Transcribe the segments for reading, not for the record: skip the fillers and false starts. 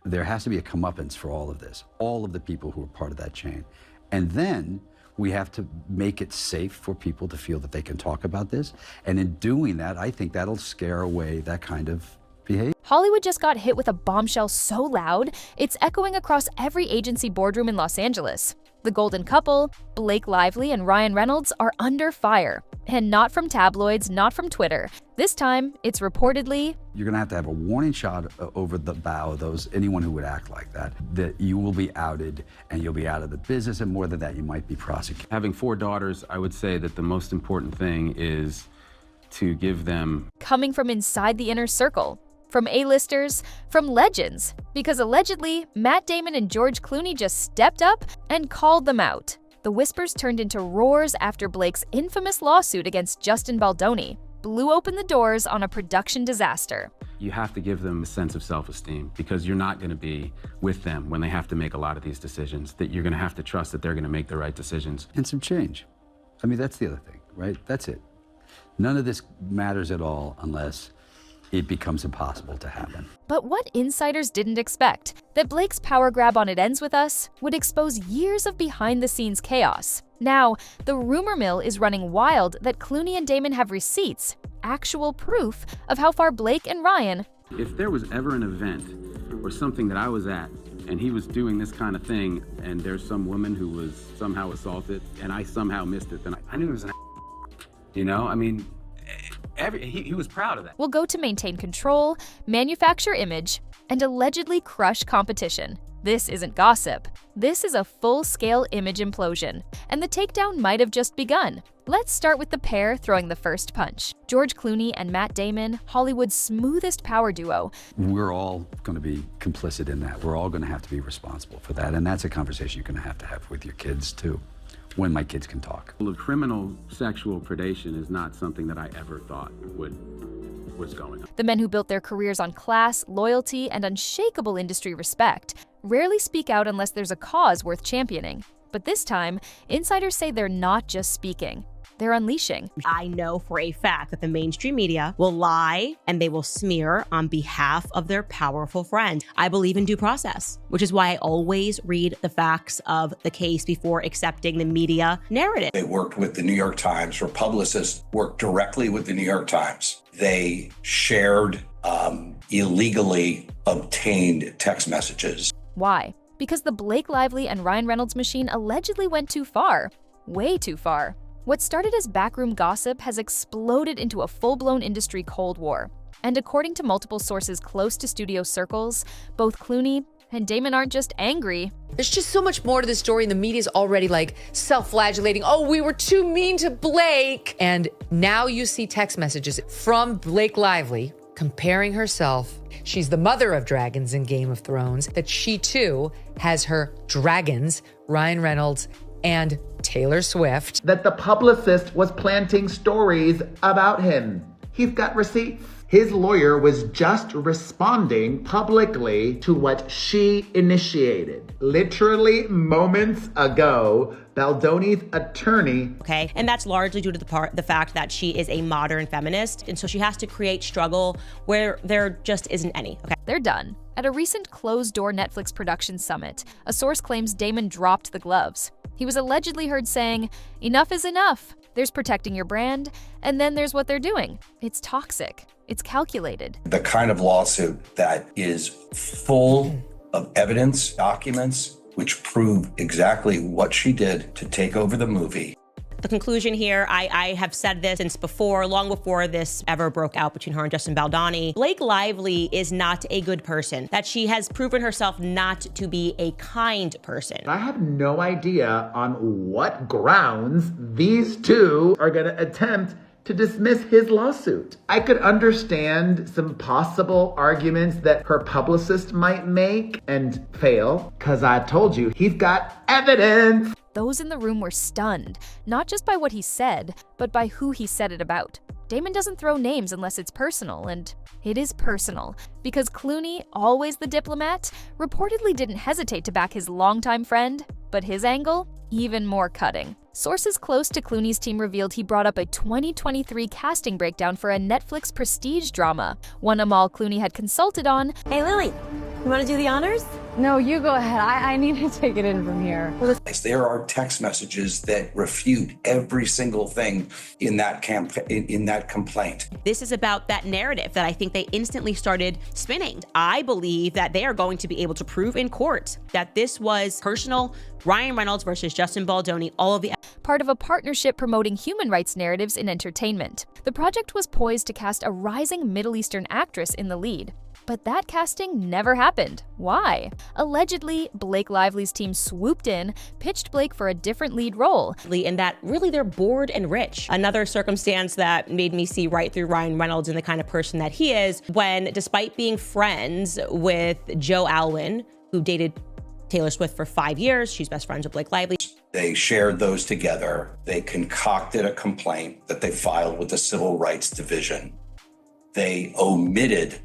There has to be a comeuppance for all of this, all of the people who are part of that chain. And then we have to make it safe for people to feel that they can talk about this. And in doing that, I think that'll scare away that kind of behavior. Hollywood just got hit with a bombshell so loud, it's echoing across every agency boardroom in Los Angeles. The golden couple, Blake Lively and Ryan Reynolds, are under fire. And not from tabloids, not from Twitter. This time, it's reportedly... You're gonna have a warning shot over the bow of those, anyone who would act like that you will be outed and you'll be out of the business, and more than that, you might be prosecuted. Having 4 daughters, I would say that the most important thing is to give them... Coming from inside the inner circle. From A-listers, from legends. Because allegedly, Matt Damon and George Clooney just stepped up and called them out. The whispers turned into roars after Blake's infamous lawsuit against Justin Baldoni blew open the doors on a production disaster. You have to give them a sense of self-esteem, because you're not going to be with them when they have to make a lot of these decisions, that you're going to have to trust that they're going to make the right decisions. And some change. I mean, that's the other thing, right? That's it. None of this matters at all unless it becomes impossible to happen. But what insiders didn't expect, that Blake's power grab on It Ends With Us would expose years of behind-the-scenes chaos. Now, the rumor mill is running wild that Clooney and Damon have receipts, actual proof of how far Blake and Ryan... If there was ever an event or something that I was at and he was doing this kind of thing and there's some woman who was somehow assaulted and I somehow missed it, then I knew he was an you know? I mean... He was proud of that. Will go to maintain control, manufacture image, and allegedly crush competition. This isn't gossip. This is a full-scale image implosion, and the takedown might have just begun. Let's start with the pair throwing the first punch. George Clooney and Matt Damon, Hollywood's smoothest power duo. We're all going to be complicit in that. We're all going to have to be responsible for that, and that's a conversation you're going to have with your kids, too. When my kids can talk. Well, criminal sexual predation is not something that I ever thought was going on. The men who built their careers on class, loyalty, and unshakable industry respect rarely speak out unless there's a cause worth championing. But this time, insiders say they're not just speaking. They're unleashing. I know for a fact that the mainstream media will lie and they will smear on behalf of their powerful friend. I believe in due process, which is why I always read the facts of the case before accepting the media narrative. They worked with the New York Times. Her publicist worked directly with the New York Times. They shared illegally obtained text messages. Why? Because the Blake Lively and Ryan Reynolds machine allegedly went too far. Way too far. What started as backroom gossip has exploded into a full-blown industry Cold War. And according to multiple sources close to studio circles, both Clooney and Damon aren't just angry. There's just so much more to the story, and the media's already like self-flagellating. Oh, we were too mean to Blake. And now you see text messages from Blake Lively comparing herself. She's the mother of dragons in Game of Thrones, that she too has her dragons, Ryan Reynolds and Taylor Swift. That the publicist was planting stories about him. He's got receipts. His lawyer was just responding publicly to what she initiated. Literally moments ago, Baldoni's attorney. Okay, and that's largely due to the fact that she is a modern feminist, and so she has to create struggle where there just isn't any. Okay, they're done. At a recent closed-door Netflix production summit, a source claims Damon dropped the gloves. He was allegedly heard saying, "Enough is enough. There's protecting your brand, and then there's what they're doing. It's toxic. It's calculated." The kind of lawsuit that is full of evidence, documents, which prove exactly what she did to take over the movie. The conclusion here, I have said this since before, long before this ever broke out between her and Justin Baldoni. Blake Lively is not a good person, that she has proven herself not to be a kind person. I have no idea on what grounds these two are gonna attempt to dismiss his lawsuit. I could understand some possible arguments that her publicist might make and fail, because I told you, he's got evidence. Those in the room were stunned, not just by what he said, but by who he said it about. Damon doesn't throw names unless it's personal, and it is personal, because Clooney, always the diplomat, reportedly didn't hesitate to back his longtime friend, but his angle? Even more cutting. Sources close to Clooney's team revealed he brought up a 2023 casting breakdown for a Netflix prestige drama, one Amal Clooney had consulted on. Hey Lily, You want to do the honors? No, you go ahead. I need to take it in from here. There are text messages that refute every single thing in that complaint. This is about that narrative that I think they instantly started spinning. I believe that they are going to be able to prove in court that this was personal. Ryan Reynolds versus Justin Baldoni, all of the part of a partnership promoting human rights narratives in entertainment. The project was poised to cast a rising Middle Eastern actress in the lead. But that casting never happened. Why? Allegedly, Blake Lively's team swooped in, pitched Blake for a different lead role. And that really they're bored and rich. Another circumstance that made me see right through Ryan Reynolds and the kind of person that he is when, despite being friends with Joe Alwyn, who dated Taylor Swift for 5 years, she's best friends with Blake Lively. They shared those together. They concocted a complaint that they filed with the Civil Rights Division. They omitted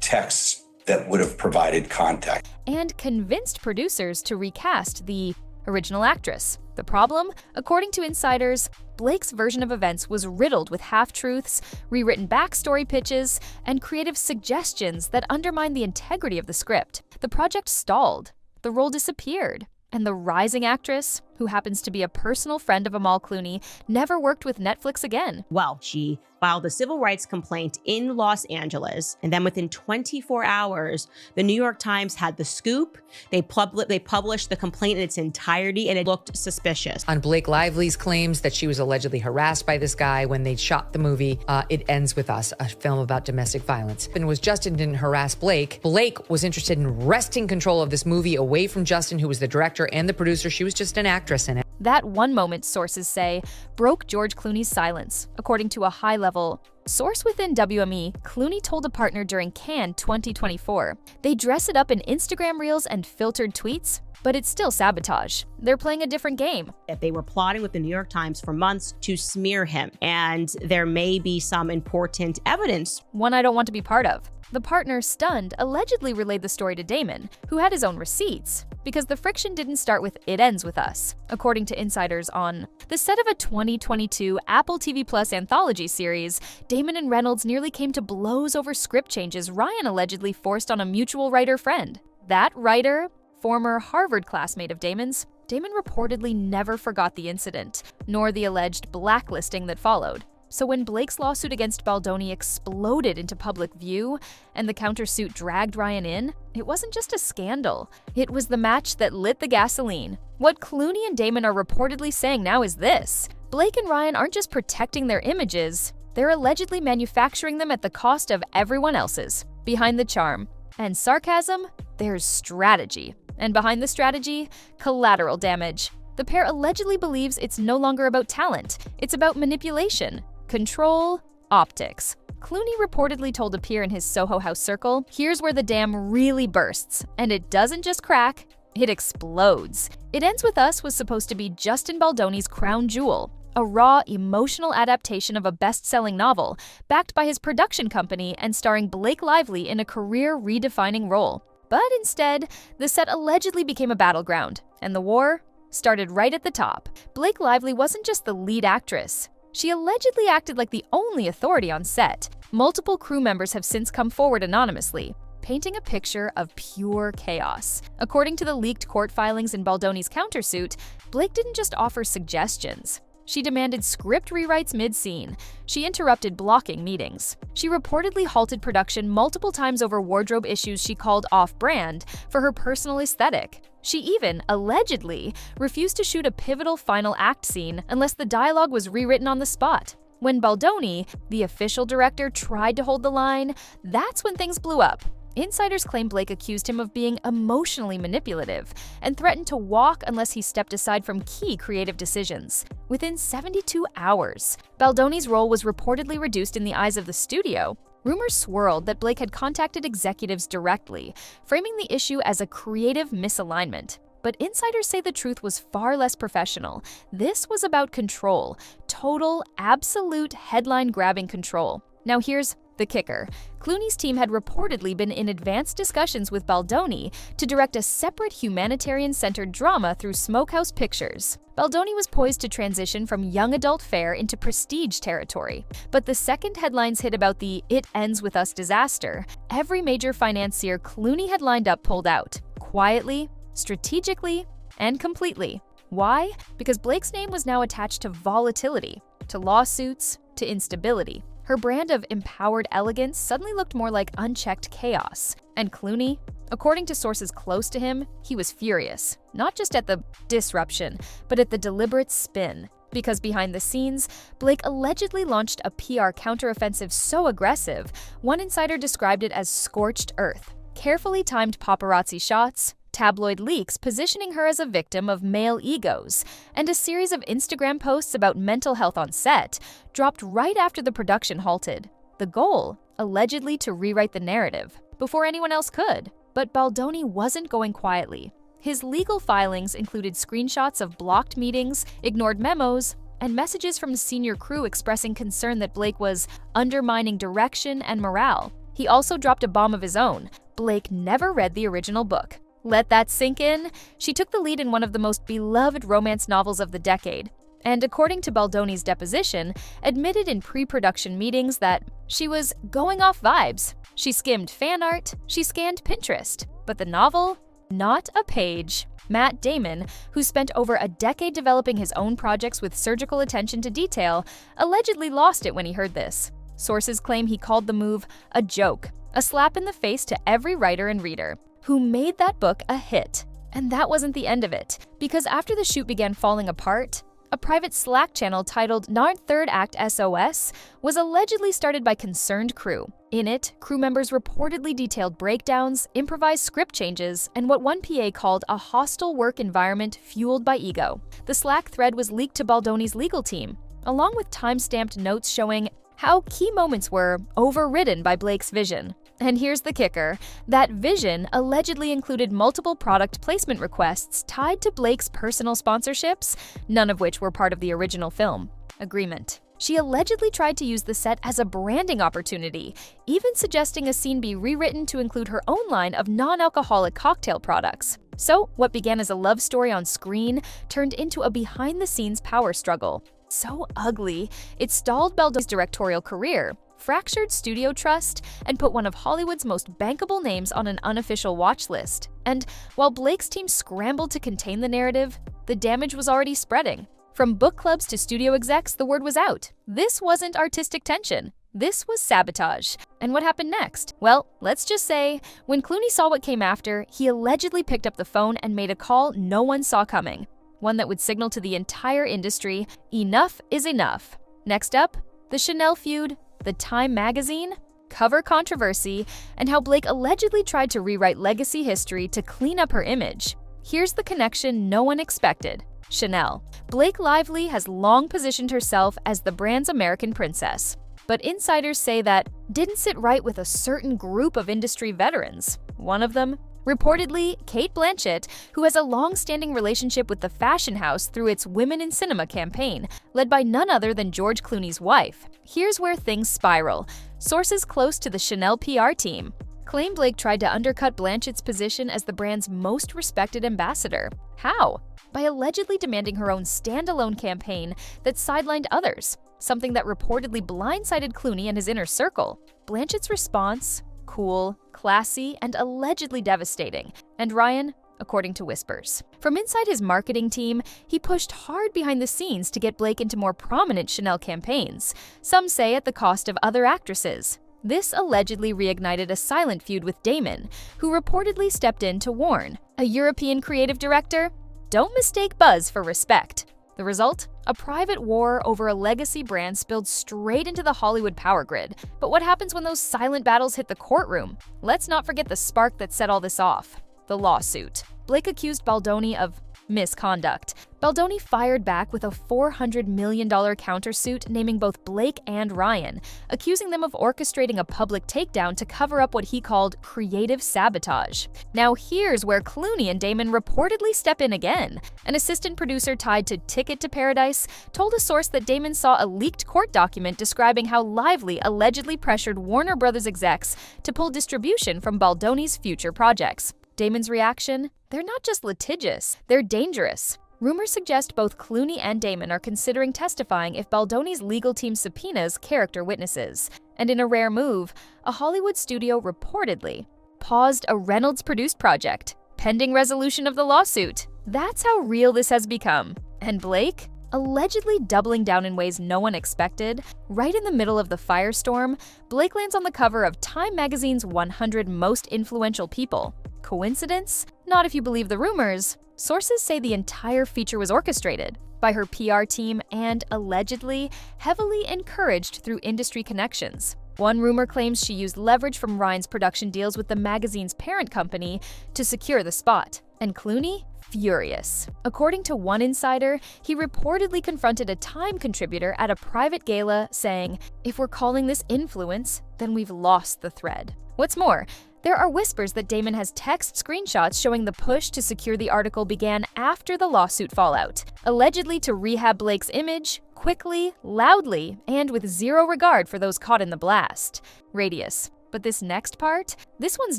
texts that would have provided context. And convinced producers to recast the original actress. The problem? According to insiders, Blake's version of events was riddled with half-truths, rewritten backstory pitches, and creative suggestions that undermined the integrity of the script. The project stalled. The role disappeared. And the rising actress, who happens to be a personal friend of Amal Clooney, never worked with Netflix again. Well, she filed a civil rights complaint in Los Angeles, and then within 24 hours, the New York Times had the scoop. They published the complaint in its entirety, and it looked suspicious. On Blake Lively's claims that she was allegedly harassed by this guy when they shot the movie, It Ends With Us, a film about domestic violence. And was Justin didn't harass Blake. Blake was interested in wresting control of this movie away from Justin, who was the director and the producer. She was just an actress in it. That one moment, sources say, broke George Clooney's silence. According to a high-level source within WME, Clooney told a partner during Cannes 2024, they dress it up in Instagram reels and filtered tweets, but it's still sabotage. They're playing a different game. That they were plotting with the New York Times for months to smear him, and there may be some important evidence. One I don't want to be part of. The partner, stunned, allegedly relayed the story to Damon, who had his own receipts, because the friction didn't start with It Ends With Us. According to insiders on the set of a 2022 Apple TV Plus anthology series, Damon and Reynolds nearly came to blows over script changes Ryan allegedly forced on a mutual writer friend. That writer, former Harvard classmate of Damon's, Damon reportedly never forgot the incident, nor the alleged blacklisting that followed. So when Blake's lawsuit against Baldoni exploded into public view and the countersuit dragged Ryan in, it wasn't just a scandal. It was the match that lit the gasoline. What Clooney and Damon are reportedly saying now is this: Blake and Ryan aren't just protecting their images, they're allegedly manufacturing them at the cost of everyone else's. Behind the charm and sarcasm, there's strategy. And behind the strategy, collateral damage. The pair allegedly believes it's no longer about talent, it's about manipulation. Control, optics. Clooney reportedly told a peer in his Soho House circle, here's where the dam really bursts, and it doesn't just crack, it explodes. It Ends With Us was supposed to be Justin Baldoni's crown jewel, a raw, emotional adaptation of a best-selling novel, backed by his production company and starring Blake Lively in a career-redefining role. But instead, the set allegedly became a battleground, and the war started right at the top. Blake Lively wasn't just the lead actress. She allegedly acted like the only authority on set. Multiple crew members have since come forward anonymously, painting a picture of pure chaos. According to the leaked court filings in Baldoni's countersuit, Blake didn't just offer suggestions. She demanded script rewrites mid-scene. She interrupted blocking meetings. She reportedly halted production multiple times over wardrobe issues she called off-brand for her personal aesthetic. She even, allegedly, refused to shoot a pivotal final act scene unless the dialogue was rewritten on the spot. When Baldoni, the official director, tried to hold the line, that's when things blew up. Insiders claim Blake accused him of being emotionally manipulative and threatened to walk unless he stepped aside from key creative decisions. Within 72 hours, Baldoni's role was reportedly reduced in the eyes of the studio. Rumors swirled that Blake had contacted executives directly, framing the issue as a creative misalignment. But insiders say the truth was far less professional. This was about control, total, absolute, headline-grabbing control. Now here's The kicker: Clooney's team had reportedly been in advanced discussions with Baldoni to direct a separate humanitarian-centered drama through Smokehouse Pictures. Baldoni was poised to transition from young adult fare into prestige territory. But the second headlines hit about the "It Ends With Us" disaster, every major financier Clooney had lined up pulled out. Quietly, strategically, and completely. Why? Because Blake's name was now attached to volatility, to lawsuits, to instability. Her brand of empowered elegance suddenly looked more like unchecked chaos. And Clooney, according to sources close to him, he was furious. Not just at the disruption, but at the deliberate spin. Because behind the scenes, Blake allegedly launched a PR counteroffensive so aggressive, one insider described it as scorched earth. Carefully timed paparazzi shots, tabloid leaks positioning her as a victim of male egos, and a series of Instagram posts about mental health on set dropped right after the production halted. The goal, allegedly to rewrite the narrative, before anyone else could. But Baldoni wasn't going quietly. His legal filings included screenshots of blocked meetings, ignored memos, and messages from senior crew expressing concern that Blake was undermining direction and morale. He also dropped a bomb of his own. Blake never read the original book. Let that sink in. She took the lead in one of the most beloved romance novels of the decade, and according to Baldoni's deposition, admitted in pre-production meetings that she was going off vibes. She skimmed fan art, she scanned Pinterest, but the novel? Not a page. Matt Damon, who spent over a decade developing his own projects with surgical attention to detail, allegedly lost it when he heard this. Sources claim he called the move a joke, a slap in the face to every writer and reader who made that book a hit. And that wasn't the end of it, because after the shoot began falling apart, a private Slack channel titled "Not Third Act SOS" was allegedly started by concerned crew. In it, crew members reportedly detailed breakdowns, improvised script changes, and what one PA called a hostile work environment fueled by ego. The Slack thread was leaked to Baldoni's legal team, along with time-stamped notes showing how key moments were overridden by Blake's vision. And here's the kicker: that vision allegedly included multiple product placement requests tied to Blake's personal sponsorships, none of which were part of the original film agreement. She allegedly tried to use the set as a branding opportunity, even suggesting a scene be rewritten to include her own line of non-alcoholic cocktail products. So, what began as a love story on screen turned into a behind-the-scenes power struggle. So ugly, it stalled Baldoni's directorial career, fractured studio trust, and put one of Hollywood's most bankable names on an unofficial watch list. And while Blake's team scrambled to contain the narrative, the damage was already spreading. From book clubs to studio execs, the word was out. This wasn't artistic tension. This was sabotage. And what happened next? Well, let's just say, when Clooney saw what came after, he allegedly picked up the phone and made a call no one saw coming. One that would signal to the entire industry, enough is enough. Next up, the Chanel feud, the Time magazine, cover controversy, and how Blake allegedly tried to rewrite legacy history to clean up her image. Here's the connection no one expected. Chanel. Blake Lively has long positioned herself as the brand's American princess, but insiders say that didn't sit right with a certain group of industry veterans. One of them, reportedly Cate Blanchett, who has a long-standing relationship with the fashion house through its Women in Cinema campaign, led by none other than George Clooney's wife. Here's where things spiral. Sources close to the Chanel PR team claim Blake tried to undercut Blanchett's position as the brand's most respected ambassador. How? By allegedly demanding her own standalone campaign that sidelined others, something that reportedly blindsided Clooney and his inner circle. Blanchett's response? Cool, classy, and allegedly devastating. And Ryan, according to whispers. From inside his marketing team, he pushed hard behind the scenes to get Blake into more prominent Chanel campaigns, some say at the cost of other actresses. This allegedly reignited a silent feud with Damon, who reportedly stepped in to warn, a European creative director, don't mistake buzz for respect. The result? A private war over a legacy brand spilled straight into the Hollywood power grid. But what happens when those silent battles hit the courtroom? Let's not forget the spark that set all this off. The lawsuit. Blake accused Baldoni of misconduct. Baldoni fired back with a $400 million countersuit naming both Blake and Ryan, accusing them of orchestrating a public takedown to cover up what he called creative sabotage. Now here's where Clooney and Damon reportedly step in again. An assistant producer tied to Ticket to Paradise told a source that Damon saw a leaked court document describing how Lively allegedly pressured Warner Brothers execs to pull distribution from Baldoni's future projects. Damon's reaction? They're not just litigious, they're dangerous. Rumors suggest both Clooney and Damon are considering testifying if Baldoni's legal team subpoenas character witnesses. And in a rare move, a Hollywood studio reportedly paused a Reynolds-produced project, pending resolution of the lawsuit. That's how real this has become. And Blake? Allegedly doubling down in ways no one expected, right in the middle of the firestorm, Blake lands on the cover of Time magazine's 100 Most Influential People. Coincidence? Not if you believe the rumors. Sources say the entire feature was orchestrated by her PR team and, allegedly, heavily encouraged through industry connections. One rumor claims she used leverage from Ryan's production deals with the magazine's parent company to secure the spot. And Clooney? Furious. According to one insider, he reportedly confronted a Time contributor at a private gala saying, "If we're calling this influence, then we've lost the thread." What's more, there are whispers that Damon has text screenshots showing the push to secure the article began after the lawsuit fallout, allegedly to rehab Blake's image, quickly, loudly, and with zero regard for those caught in the blast. Radius. But this next part? This one's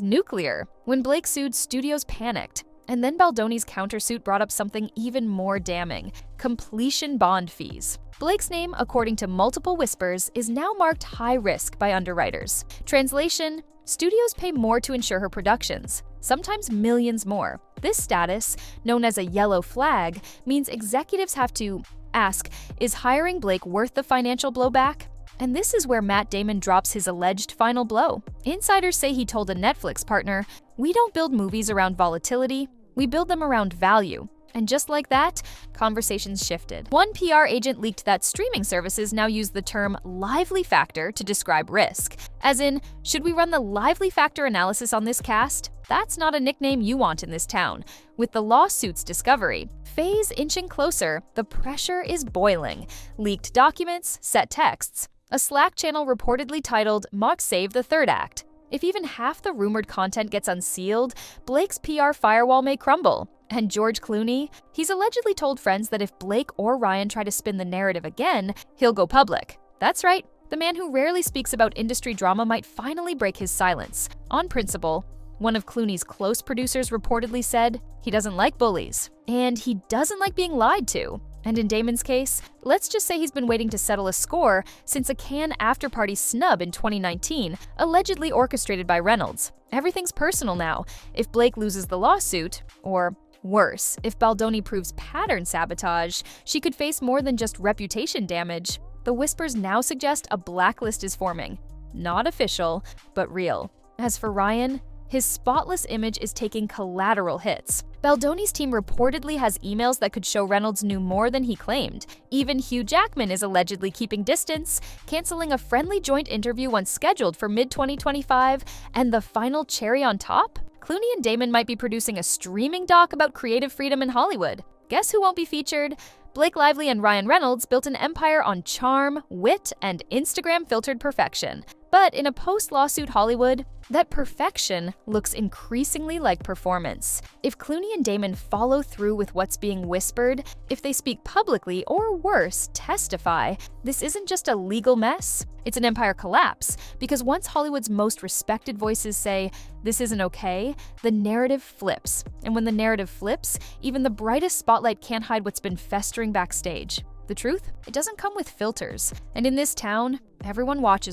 nuclear. When Blake sued, studios panicked. And then Baldoni's countersuit brought up something even more damning: completion bond fees. Blake's name, according to multiple whispers, is now marked high risk by underwriters. Translation: studios pay more to ensure her productions, sometimes millions more. This status, known as a yellow flag, means executives have to ask, is hiring Blake worth the financial blowback? And this is where Matt Damon drops his alleged final blow. Insiders say he told a Netflix partner, "We don't build movies around volatility, we build them around value." And just like that, conversations shifted. One PR agent leaked that streaming services now use the term lively factor to describe risk. As in, should we run the lively factor analysis on this cast? That's not a nickname you want in this town. With the lawsuit's discovery, phase inching closer, the pressure is boiling. Leaked documents, set texts. A Slack channel reportedly titled "Mock Save the Third Act." If even half the rumored content gets unsealed, Blake's PR firewall may crumble. And George Clooney? He's allegedly told friends that if Blake or Ryan try to spin the narrative again, he'll go public. That's right, the man who rarely speaks about industry drama might finally break his silence. On principle, one of Clooney's close producers reportedly said he doesn't like bullies, and he doesn't like being lied to. And in Damon's case, let's just say he's been waiting to settle a score since a Cannes after-party snub in 2019, allegedly orchestrated by Reynolds. Everything's personal now. If Blake loses the lawsuit, or worse, if Baldoni proves pattern sabotage, she could face more than just reputation damage. The whispers now suggest a blacklist is forming. Not official, but real. As for Ryan, his spotless image is taking collateral hits. Baldoni's team reportedly has emails that could show Reynolds knew more than he claimed. Even Hugh Jackman is allegedly keeping distance, canceling a friendly joint interview once scheduled for mid-2025, and the final cherry on top? Clooney and Damon might be producing a streaming doc about creative freedom in Hollywood. Guess who won't be featured? Blake Lively and Ryan Reynolds built an empire on charm, wit, and Instagram-filtered perfection. But in a post-lawsuit Hollywood, that perfection looks increasingly like performance. If Clooney and Damon follow through with what's being whispered, if they speak publicly, or worse, testify, this isn't just a legal mess, it's an empire collapse. Because once Hollywood's most respected voices say, "This isn't okay," the narrative flips. And when the narrative flips, even the brightest spotlight can't hide what's been festering backstage. The truth? It doesn't come with filters. And in this town, everyone watches